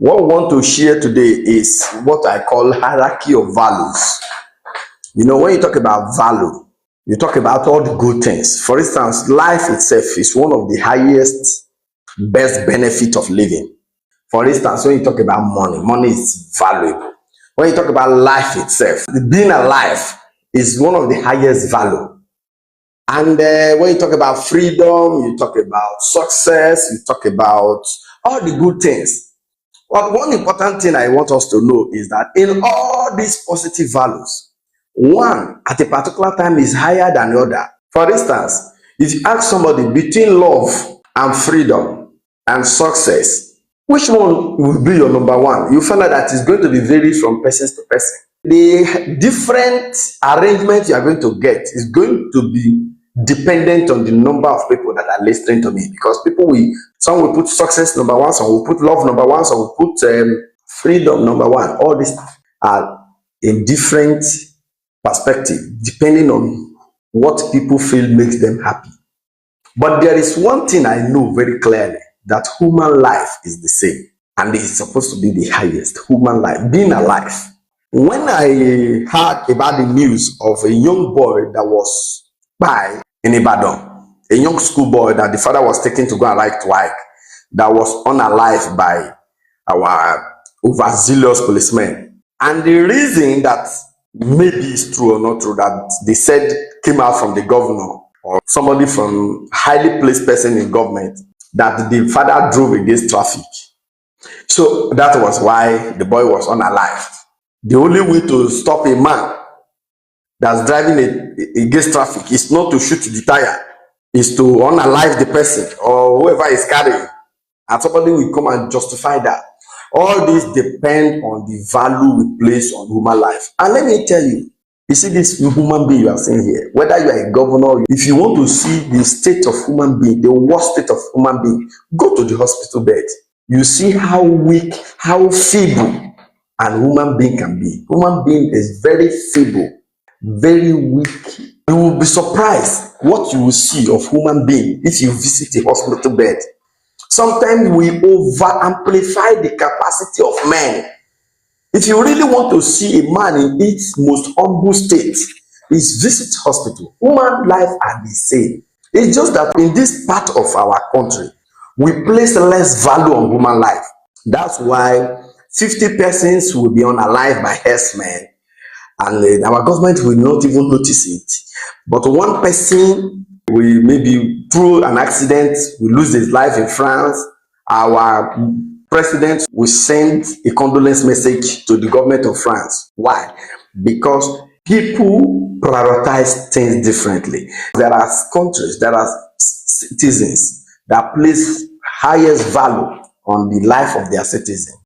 What we want to share today is what I call hierarchy of values. When you talk about value, you talk about all the good things. For instance, life itself is one of the highest, best benefit of living. For instance, when you talk about money, money is valuable. When you talk about life itself, being alive is one of the highest value. And when you talk about freedom, you talk about success, you talk about all the good things. But one important thing I want us to know is that in all these positive values, one at a particular time is higher than the other. For instance, if you ask somebody between love and freedom and success, which one will be your number one? You find out that it's going to be vary from person to person. The different arrangement you are going to get is going to be dependent on the number of people that are listening to me, because some will put success number one, some will put love number one, some will put freedom number one. All these are in different perspective depending on what people feel makes them happy. But there is one thing I know very clearly, that human life is the same, and it is supposed to be the highest. Human life, being alive. When I heard about the news of a young boy that was by in Ibadan, a young schoolboy that the father was taken to go and write WAEC, that was unalived by our overzealous policemen. And the reason that maybe it's true or not true, that they said came out from the governor or somebody from highly placed person in government, that the father drove against traffic. So that was why the boy was unalived. The only way to stop a man that's driving against traffic is not to shoot the tire, is to unalive the person or whoever is carrying, and somebody will come and justify that. All this depend on the value we place on human life. And let me tell you, you see this human being you are seeing here, whether you are a governor, if you want to see the state of human being, the worst state of human being, go to the hospital bed. You see how weak, how feeble an human being can be. Human being is very feeble, very weak. You will be surprised what you will see of human being if you visit a hospital bed. Sometimes we over amplify the capacity of men. If you really want to see a man in its most humble state, is visit hospital. Human life are the same. It's just that in this part of our country, we place less value on human life. That's why 50 persons will be unalive by herdsmen, and our government will not even notice it. But one person will, maybe through an accident, will lose his life in France. Our president will send a condolence message to the government of France. Why? Because people prioritize things differently. There are countries, there are citizens that place highest value on the life of their citizen.